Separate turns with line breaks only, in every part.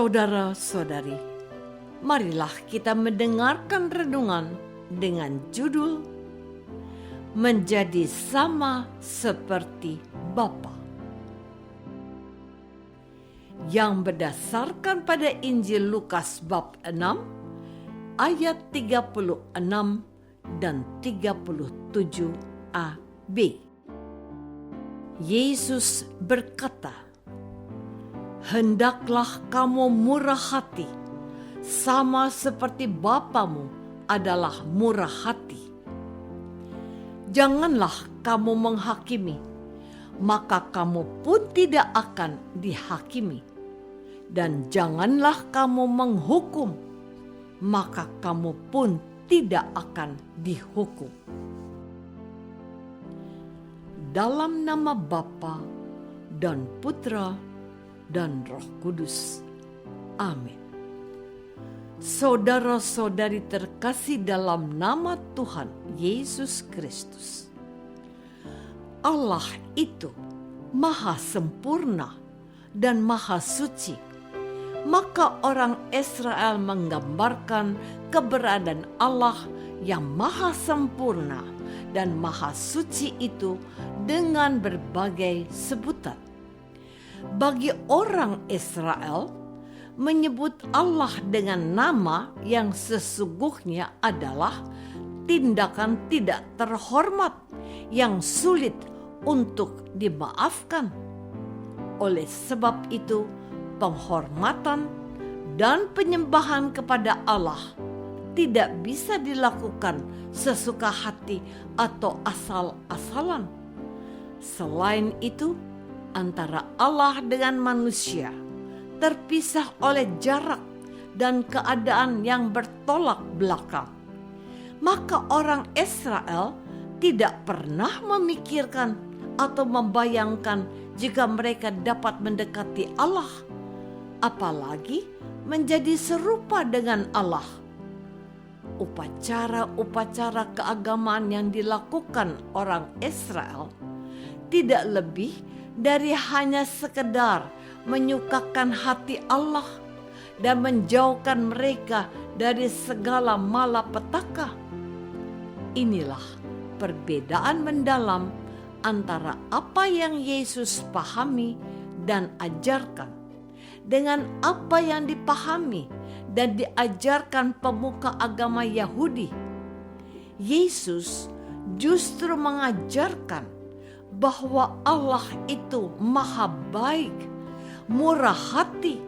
Saudara-saudari, marilah kita mendengarkan renungan dengan judul Menjadi Sama Seperti Bapa, yang berdasarkan pada Injil Lukas bab 6 ayat 36 dan 37a-b. Yesus berkata, "Hendaklah kamu murah hati, sama seperti Bapamu adalah murah hati. Janganlah kamu menghakimi, maka kamu pun tidak akan dihakimi. Dan janganlah kamu menghukum, maka kamu pun tidak akan dihukum." Dalam nama Bapa dan Putra dan Roh Kudus. Amin. Saudara-saudari terkasih dalam nama Tuhan Yesus Kristus, Allah itu maha sempurna dan maha suci. Maka orang Israel menggambarkan keberadaan Allah yang maha sempurna dan maha suci itu dengan berbagai sebutan. Bagi orang Israel, menyebut Allah dengan nama yang sesungguhnya adalah tindakan tidak terhormat yang sulit untuk dimaafkan. Oleh sebab itu, penghormatan dan penyembahan kepada Allah tidak bisa dilakukan sesuka hati atau asal-asalan. Selain itu, antara Allah dengan manusia terpisah oleh jarak dan keadaan yang bertolak belakang. Maka orang Israel tidak pernah memikirkan atau membayangkan jika mereka dapat mendekati Allah, apalagi menjadi serupa dengan Allah. Upacara-upacara keagamaan yang dilakukan orang Israel tidak lebih dari hanya sekedar menyukakan hati Allah dan menjauhkan mereka dari segala malapetaka. Inilah perbedaan mendalam antara apa yang Yesus pahami dan ajarkan dengan apa yang dipahami dan diajarkan pemuka agama Yahudi. Yesus justru mengajarkan bahwa Allah itu maha baik, murah hati,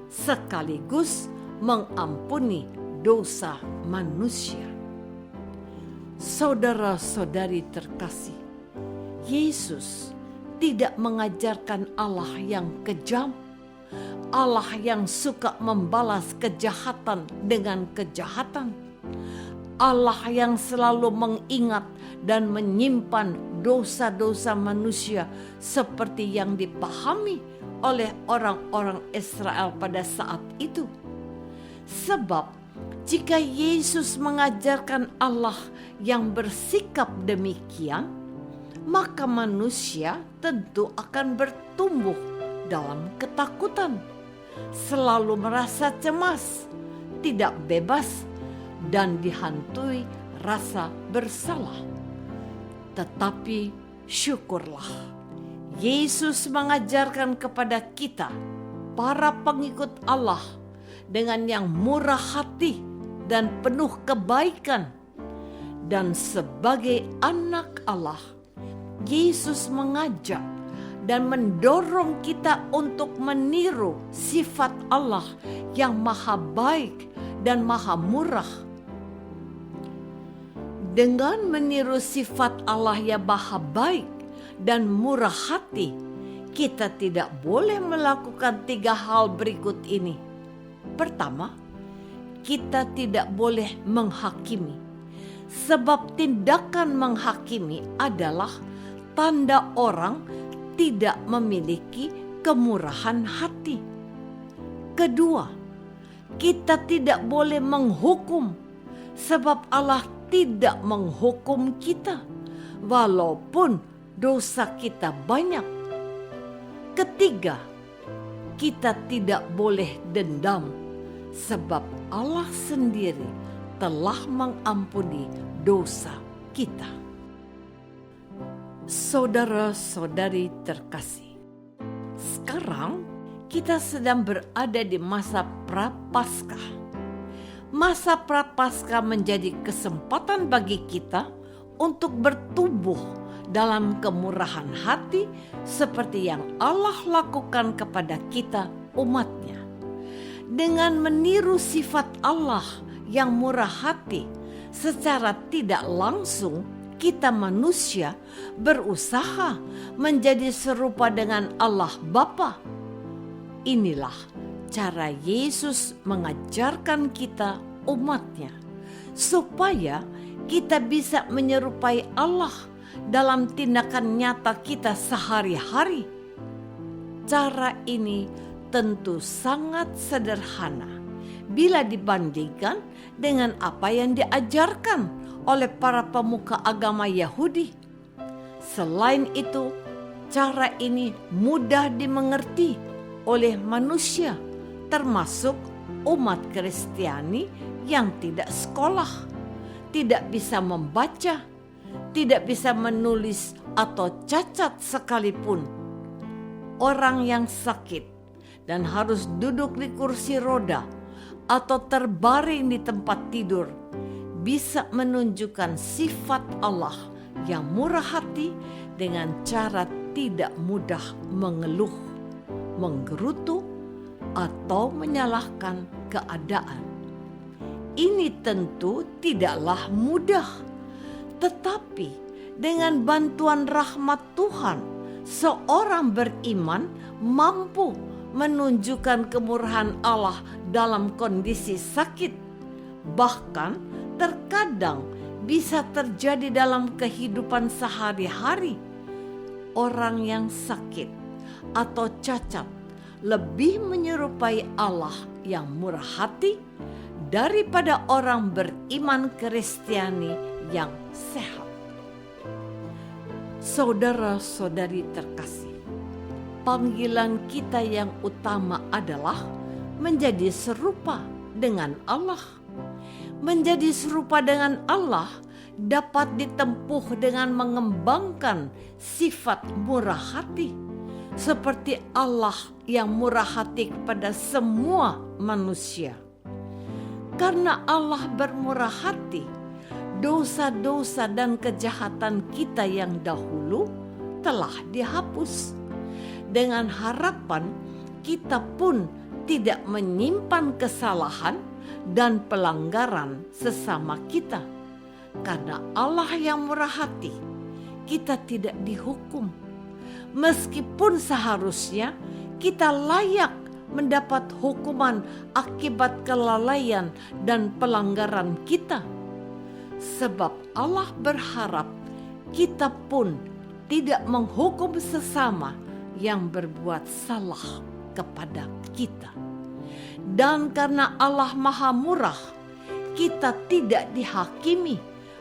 sekaligus mengampuni dosa manusia. Saudara-saudari terkasih, Yesus tidak mengajarkan Allah yang kejam, Allah yang suka membalas kejahatan dengan kejahatan, Allah yang selalu mengingat dan menyimpan dosa-dosa manusia seperti yang dipahami oleh orang-orang Israel pada saat itu. Sebab jika Yesus mengajarkan Allah yang bersikap demikian, maka manusia tentu akan bertumbuh dalam ketakutan, selalu merasa cemas, tidak bebas, dan dihantui rasa bersalah. Tetapi syukurlah, Yesus mengajarkan kepada kita, para pengikut Allah, dengan yang murah hati dan penuh kebaikan. Dan sebagai anak Allah, Yesus mengajak dan mendorong kita untuk meniru sifat Allah yang maha baik dan maha murah. Dengan meniru sifat Allah yang maha baik dan murah hati, kita tidak boleh melakukan 3 hal berikut ini. Pertama, kita tidak boleh menghakimi, sebab tindakan menghakimi adalah tanda orang tidak memiliki kemurahan hati. Kedua, kita tidak boleh menghukum, sebab Allah tidak menghukum kita, walaupun dosa kita banyak. Ketiga, kita tidak boleh dendam, sebab Allah sendiri telah mengampuni dosa kita. Saudara-saudari terkasih, sekarang kita sedang berada di masa Prapaskah. Masa Prapaskah menjadi kesempatan bagi kita untuk bertumbuh dalam kemurahan hati seperti yang Allah lakukan kepada kita umat-Nya. Dengan meniru sifat Allah yang murah hati, secara tidak langsung kita manusia berusaha menjadi serupa dengan Allah Bapa. Inilah cara Yesus mengajarkan kita umat-Nya, supaya kita bisa menyerupai Allah dalam tindakan nyata kita sehari-hari. Cara ini tentu sangat sederhana bila dibandingkan dengan apa yang diajarkan oleh para pemuka agama Yahudi. Selain itu, cara ini mudah dimengerti oleh manusia, termasuk umat Kristiani yang tidak sekolah, tidak bisa membaca, tidak bisa menulis atau cacat sekalipun. Orang yang sakit dan harus duduk di kursi roda atau terbaring di tempat tidur bisa menunjukkan sifat Allah yang murah hati dengan cara tidak mudah mengeluh, menggerutu, atau menyalahkan keadaan. Ini tentu tidaklah mudah, tetapi dengan bantuan rahmat Tuhan, seorang beriman mampu menunjukkan kemurahan Allah dalam kondisi sakit. Bahkan terkadang bisa terjadi dalam kehidupan sehari-hari. Orang yang sakit atau cacat lebih menyerupai Allah yang murah hati daripada orang beriman Kristiani yang sehat. Saudara-saudari terkasih, panggilan kita yang utama adalah menjadi serupa dengan Allah. Menjadi serupa dengan Allah dapat ditempuh dengan mengembangkan sifat murah hati, seperti Allah yang murah hati kepada semua manusia. Karena Allah bermurah hati, dosa-dosa dan kejahatan kita yang dahulu telah dihapus. Dengan harapan kita pun tidak menyimpan kesalahan dan pelanggaran sesama kita. Karena Allah yang murah hati, kita tidak dihukum. Meskipun seharusnya kita layak mendapat hukuman akibat kelalaian dan pelanggaran kita. Sebab Allah berharap kita pun tidak menghukum sesama yang berbuat salah kepada kita. Dan karena Allah Maha Murah, kita tidak dihakimi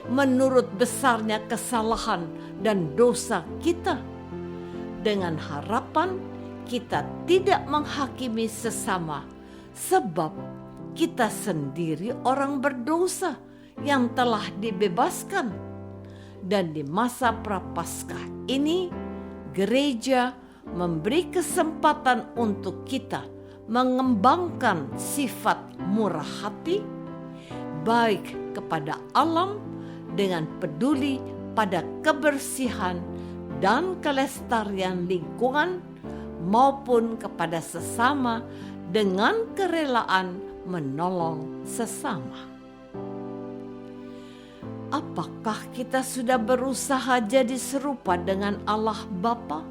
menurut besarnya kesalahan dan dosa kita. Dengan harapan kita tidak menghakimi sesama, sebab kita sendiri orang berdosa yang telah dibebaskan. Dan di masa Prapaskah ini, gereja memberi kesempatan untuk kita mengembangkan sifat murah hati, baik kepada alam dengan peduli pada kebersihan dan kelestarian lingkungan, maupun kepada sesama dengan kerelaan menolong sesama. Apakah kita sudah berusaha jadi serupa dengan Allah Bapa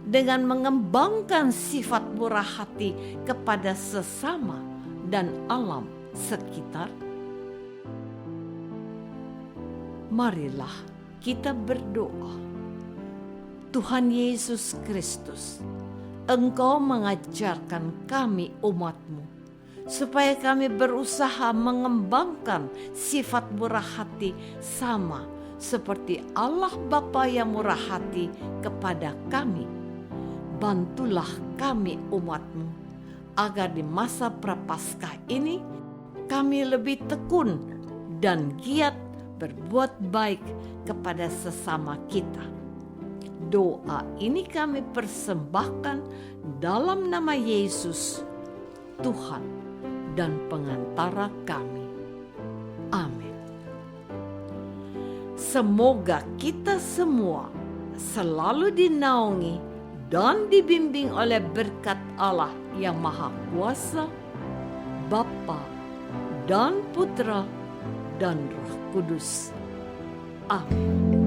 dengan mengembangkan sifat murah hati kepada sesama dan alam sekitar? Marilah kita berdoa. Tuhan Yesus Kristus, Engkau mengajarkan kami umat-Mu, supaya kami berusaha mengembangkan sifat murah hati sama seperti Allah Bapa yang murah hati kepada kami. bantulah kami umat-Mu, agar di masa Prapaskah ini kami lebih tekun dan giat berbuat baik kepada sesama kita. Doa ini kami persembahkan dalam nama Yesus, Tuhan dan pengantara kami. Amin. Semoga kita semua selalu dinaungi dan dibimbing oleh berkat Allah yang Maha Kuasa, Bapa dan Putra dan Roh Kudus. Amin.